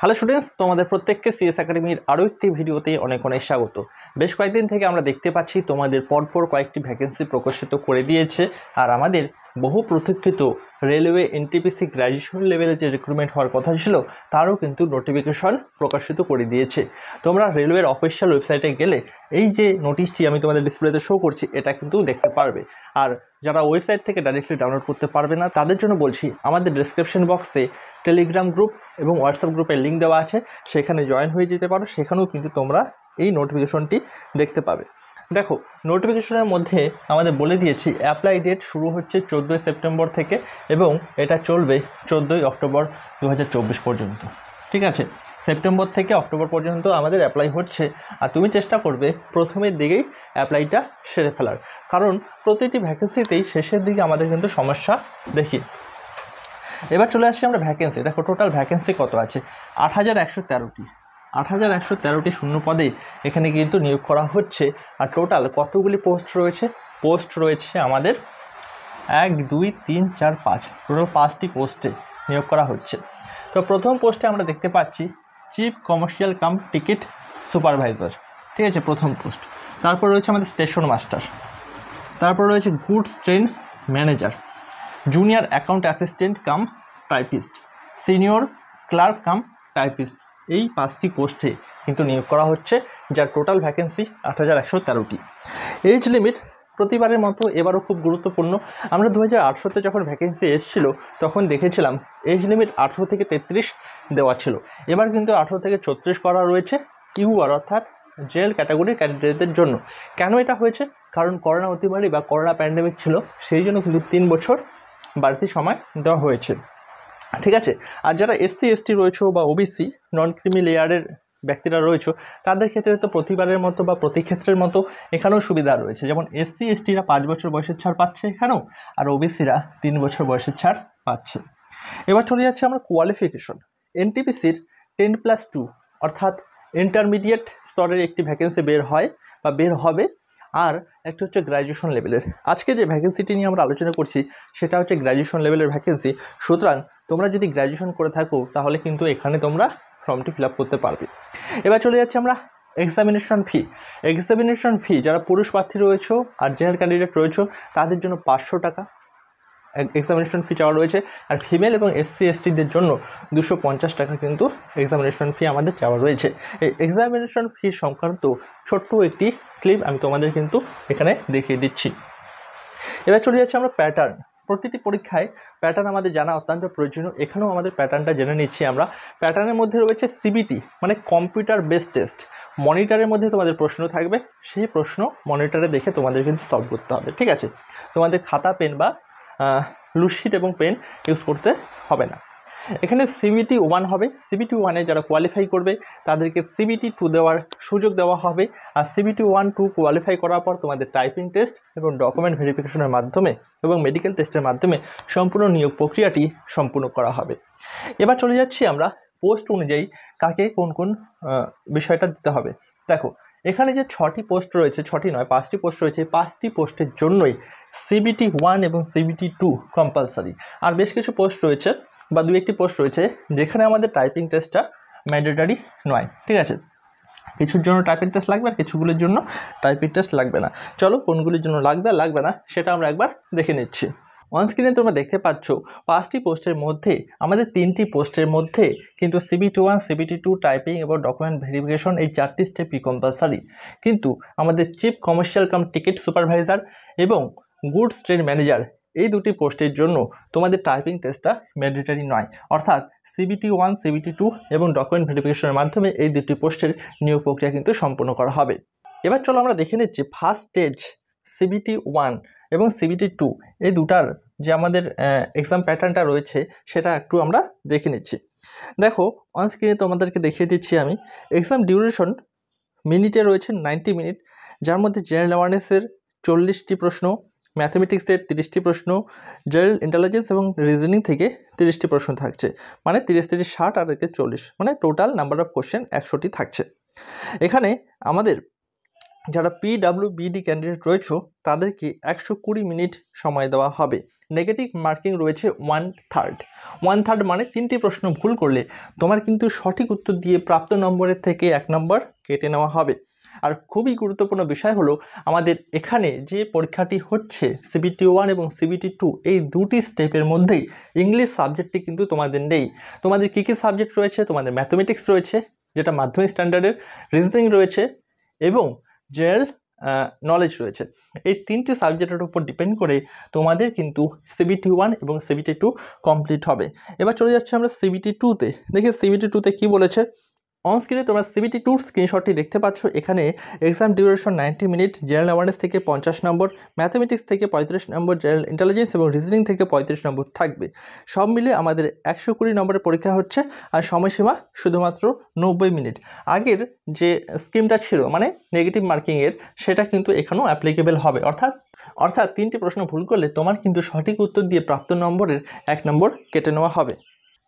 Hello students, তোমাদের প্রত্যেককে CS একাডেমির আরও একটি ভিডিওতে অনেক অনেক স্বাগত। বেশ কয়েকদিন থেকে আমরা দেখতে পাচ্ছি তোমাদের পরপর কয়েকটি ভ্যাকেন্সি প্রকাশিত করে দিয়েছে, আর আমাদের বহু প্রতীক্ষিত রেলওয়ে এনটিপিসি গ্র্যাজুয়েশন লেভেলে যে রিক্রুটমেন্ট হওয়ার কথা ছিল তারও কিন্তু নোটিফিকেশন প্রকাশিত করে দিয়েছে। তোমরা রেলওয়ের অফিসিয়াল ওয়েবসাইটে গেলে এই যে নোটিশটি আমি তোমাদের ডিসপ্লেতে শো করছি এটা কিন্তু দেখতে পারবে। আর যারা ওয়েবসাইট থেকে ডাইরেক্টলি ডাউনলোড করতে পারবে না তাদের জন্য বলছি, আমাদের ডেসক্রিপশন বক্সে টেলিগ্রাম গ্রুপ এবং হোয়াটসঅ্যাপ গ্রুপের লিঙ্ক দেওয়া আছে, সেখানে জয়েন হয়ে যেতে পারো। সেখানেও কিন্তু তোমরা এই নোটিফিকেশনটি দেখতে পাবে। দেখো, নোটিফিকেশনের মধ্যে আমাদের বলে দিয়েছি অ্যাপ্লাই ডেট শুরু হচ্ছে 14 সেপ্টেম্বর থেকে এবং এটা চলবে 14 অক্টোবর 2024 পর্যন্ত। ঠিক আছে, সেপ্টেম্বর থেকে অক্টোবর পর্যন্ত আমাদের অ্যাপ্লাই হচ্ছে। আর তুমি চেষ্টা করবে প্রথমের দিকেই অ্যাপ্লাইটা সেরে ফেলার, কারণ প্রতিটি ভ্যাকেন্সিতেই শেষের দিকে আমাদের কিন্তু সমস্যা দেখি। এবার চলে আসছি আমরা ভ্যাকেন্সি। দেখো, টোটাল ভ্যাকেন্সি কত আছে? 8113টি। 8113টি শূন্য পদে এখানে কিন্তু নিয়োগ করা হচ্ছে। আর টোটাল কতগুলি পোস্ট রয়েছে? পোস্ট রয়েছে আমাদের 1 2 3 4 5, টোটাল 5টি পোস্টে নিয়োগ করা হচ্ছে। তো প্রথম পোস্টে আমরা দেখতে পাচ্ছি chief commercial cum ticket supervisor. ঠিক আছে, প্রথম পোস্ট। তারপর রয়েছে আমাদের স্টেশন মাস্টার, তারপর রয়েছে goods train manager, junior account assistant cum typist, senior clerk cum typist. এই 5টি পোস্টে কিন্তু নিয়োগ করা হচ্ছে, যার টোটাল ভ্যাকেন্সি 8113টি। এজ লিমিট প্রতিবারের মতো এবারও খুব গুরুত্বপূর্ণ। আমরা 2018তে যখন ভ্যাকেন্সি এসেছিল তখন দেখেছিলাম এজ লিমিট 18 থেকে 33 দেওয়া ছিল। এবার কিন্তু 18 থেকে 34 করা রয়েছে ইউআর অর্থাৎ জেনারেল ক্যাটাগরির ক্যান্ডিডেটদের জন্য। কেন এটা হয়েছে? কারণ করোনা অতিমারি বা করোনা প্যান্ডেমিক ছিল, সেই জন্য কিন্তু 3 বছর বাড়তি সময় দেওয়া হয়েছে। ঠিক আছে, আর যারা এসসি এসটি রয়েছে বা ওবিসি নন ক্রিমি লেয়ারের ব্যক্তিরা রয়েছে তাদের ক্ষেত্রে তো প্রতিবারের মতো বা প্রতি ক্ষেত্রের মতো এখানেও সুবিধা রয়েছে। যেমন এসসি এসটিরা 5 বছর বয়সের ছাড় পাচ্ছে এখানেও, আর ওবিসিরা 3 বছর বয়সের ছাড় পাচ্ছে। এবার চলে যাচ্ছে আমরা কোয়ালিফিকেশন। এনটিপিসির 10+2 অর্থাৎ ইন্টারমিডিয়েট স্তরের একটি ভ্যাকেন্সি বের হয় বা বের হবে, আর একটা হচ্ছে গ্র্যাজুয়েশন লেভেলের। আজকে যে ভ্যাকেন্সিটি নিয়ে আমরা আলোচনা করছি সেটা হচ্ছে গ্র্যাজুয়েশন লেভেলের ভ্যাকেন্সি। সুতরাং তোমরা যদি গ্র্যাজুয়েশন করে থাকো তাহলে কিন্তু এখানে তোমরা ফর্মটি ফিল আপ করতে পারবে। এবার চলে যাচ্ছে আমরা এক্সামিনেশন ফি। এক্সামিনেশন ফি যারা পুরুষ প্রার্থী রয়েছে আর জেনারেল ক্যান্ডিডেট রয়েছে তাদের জন্য 500 টাকা এক্সামিনেশন ফি চাওয়া রয়েছে, আর ফিমেল এবং এসসি এসটিদের জন্য 250 টাকা কিন্তু এক্সামিনেশন ফি আমাদের চাওয়া রয়েছে। এই এক্সামিনেশন ফি সংক্রান্ত ছোট্ট একটি ক্লিপ আমি তোমাদের কিন্তু এখানে দেখিয়ে দিচ্ছি। এবার চলে যাচ্ছে আমরা প্যাটার্ন। প্রতিটি পরীক্ষায় প্যাটার্ন আমাদের জানা অত্যন্ত প্রয়োজনীয়। এখানেও আমাদের প্যাটার্নটা জেনে নিচ্ছি আমরা। প্যাটার্নের মধ্যে রয়েছে সিবিটি মানে কম্পিউটার বেসড টেস্ট। মনিটরের মধ্যে তোমাদের প্রশ্ন থাকবে, সেই প্রশ্ন মনিটরে দেখে তোমাদের কিন্তু সলভ করতে হবে। ঠিক আছে, তোমাদের খাতা পেন বা লুশিট এবং পেন ইউজ করতে হবে না। এখানে সিবিটি 1 হবে। সিবিটি 1-এ যারা কোয়ালিফাই করবে তাদেরকে সিবিটি 2 দেওয়ার সুযোগ দেওয়া হবে। আর সিবিটি 1-2 কোয়ালিফাই করার পর তোমাদের টাইপিং টেস্ট এবং ডকুমেন্ট ভেরিফিকেশনের মাধ্যমে এবং মেডিকেল টেস্টের মাধ্যমে সম্পূর্ণ নিয়োগ প্রক্রিয়াটি সম্পূর্ণ করা হবে। এবার চলে যাচ্ছি আমরা পোস্ট অনুযায়ী কাকে কোন কোন বিষয়টা দিতে হবে। দেখো, এখানে যে 6টি পোস্ট রয়েছে, 6টি নয় 5টি পোস্ট রয়েছে, 5টি পোস্টের জন্যই সিবিটি 1 এবং সিবিটি 2 কম্পালসারি। আর বেশ কিছু পোস্ট রয়েছে বা 2-1টি পোস্ট রয়েছে যেখানে আমাদের টাইপিং টেস্টটা ম্যান্ডেটরি নয়। ঠিক আছে, কিছুর জন্য টাইপিং টেস্ট লাগবে আর কিছুগুলির জন্য টাইপিং টেস্ট লাগবে না। চলো, কোনগুলির জন্য লাগবে আর লাগবে না সেটা আমরা একবার দেখে নিচ্ছি। অন স্ক্রিনে তোমরা দেখতে পাচ্ছ 5টি পোস্টের মধ্যে আমাদের 3টি পোস্টের মধ্যে কিন্তু সিবিটি 1, সিবিটি 2, টাইপিং এবং ডকুমেন্ট ভেরিফিকেশন এই 4টি স্টেপই কম্পালসারি। কিন্তু আমাদের chief commercial cum ticket supervisor এবং গুডস ট্রেন ম্যানেজার এই 2টি পোস্টের জন্য তোমাদের টাইপিং টেস্টটা ম্যান্ডেটরি নয়। অর্থাৎ সিবিটি 1, সিবিটি 2 এবং ডকুমেন্ট ভেরিফিকেশনের মাধ্যমে এই 2টি পোস্টের নিয়োগ প্রক্রিয়া কিন্তু সম্পূর্ণ করা হবে। এবার চলো আমরা দেখে নিচ্ছি ফার্স্ট স্টেজ সিবিটি 1 এবং সিবিটি 2 এই দুটার যে আমাদের এক্সাম প্যাটার্নটা রয়েছে সেটা একটু আমরা দেখে নিচ্ছি। দেখো, অন স্ক্রিনে তোমাদেরকে দেখিয়ে দিচ্ছি আমি। এক্সাম ডিউরেশন মিনিটে রয়েছে 90 মিনিট, যার মধ্যে জেনারেল অ্যাওয়ারনেসের 40টি প্রশ্ন, ম্যাথমেটিক্সের 30টি প্রশ্ন, জেনারেল ইন্টেলিজেন্স এবং রিজনিং থেকে 30টি প্রশ্ন থাকছে। মানে 30 30 60 আর 40, মানে টোটাল নাম্বার অফ কোশ্চেন 100টি থাকছে। এখানে আমাদের যারা পিডাব্লিউবিডি ক্যান্ডিডেট রয়েছে তাদেরকে 120 মিনিট সময় দেওয়া হবে। নেগেটিভ মার্কিং রয়েছে 1/3 মানে 3টি প্রশ্ন ভুল করলে তোমার কিন্তু সঠিক উত্তর দিয়ে প্রাপ্ত নম্বরের থেকে 1 নম্বর কেটে নেওয়া হবে। আর খুবই গুরুত্বপূর্ণ বিষয় হলো আমাদের এখানে যে পরীক্ষাটি হচ্ছে CBT 1 এবং CBT 2 এই দুটি স্টেপের মধ্যেই ইংলিশ সাবজেক্টটি কিন্তু তোমাদের নেই। তোমাদের কী কী সাবজেক্ট রয়েছে? তোমাদের ম্যাথমেটিক্স রয়েছে যেটা মাধ্যমিক স্ট্যান্ডার্ডের, রিজনিং রয়েছে এবং জেনারেল নলেজ রয়েছে। এই 3টি সাবজেক্টের উপর ডিপেন্ড করে তোমাদের কিন্তু CBT 1 এবং CBT 2 কমপ্লিট হবে। এবার চলে যাচ্ছে আমরা CBT 2-তে। দেখি CBT 2-তে কী বলেছে। অন স্ক্রিনে তোমরা CBT 2 স্ক্রিনশটটি দেখতে পাচ্ছ। এখানে exam duration 90 minute, general awareness থেকে 50 নম্বর, ম্যাথমেটিক্স থেকে 35 নম্বর, জেনারেল ইন্টেলিজেন্স এবং রিজনিং থেকে 35 নম্বর থাকবে। সব মিলে আমাদের 120 নম্বরের পরীক্ষা হচ্ছে আর সময়সীমা শুধুমাত্র 90 মিনিট। আগের যে স্কিমটা ছিল মানে নেগেটিভ মার্কিংয়ের, সেটা কিন্তু এখানেও অ্যাপ্লিকেবল হবে। অর্থাৎ 3টি প্রশ্ন ভুল করলে তোমার কিন্তু সঠিক উত্তর দিয়ে প্রাপ্ত নম্বরের 1 নম্বর কেটে নেওয়া হবে।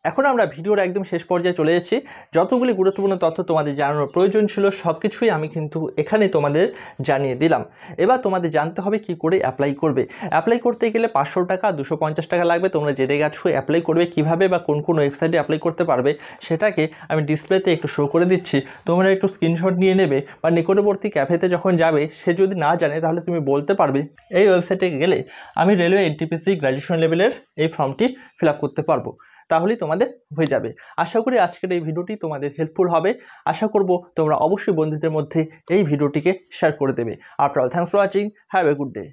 এখন আমরা ভিডিওর একদম শেষ পর্যায়ে চলে এসেছি। যতগুলি গুরুত্বপূর্ণ তথ্য তোমাদের জানানোর প্রয়োজন ছিল সব কিছুই আমি কিন্তু এখানে তোমাদের জানিয়ে দিলাম। এবার তোমাদের জানতে হবে কি করে অ্যাপ্লাই করবে। অ্যাপ্লাই করতে গেলে 500 টাকা 250 টাকা লাগবে। তোমরা জেনে গেছো। অ্যাপ্লাই করবে কিভাবে বা কোন কোন ওয়েবসাইটে অ্যাপ্লাই করতে পারবে সেটাকে আমি ডিসপ্লেতে একটু শো করে দিচ্ছি। তোমরা একটু স্ক্রিনশট নিয়ে নেবে বা নিকটবর্তী ক্যাফেতে যখন যাবে সে যদি না জানে তাহলে তুমি বলতে পারবে এই ওয়েবসাইটে গেলে আমি রেলওয়ে NTPC গ্র্যাজুয়েশন লেভেলের এই ফর্মটি ফিল আপ করতে পারবো। তাহলেই তোমাদের হয়ে যাবে। আশা করি আজকের এই ভিডিওটি তোমাদের হেল্পফুল হবে। আশা করব তোমরা অবশ্যই বন্ধুদের মধ্যে এই ভিডিওটিকে শেয়ার করে দেবে। After all, thanks for watching. Have a good day.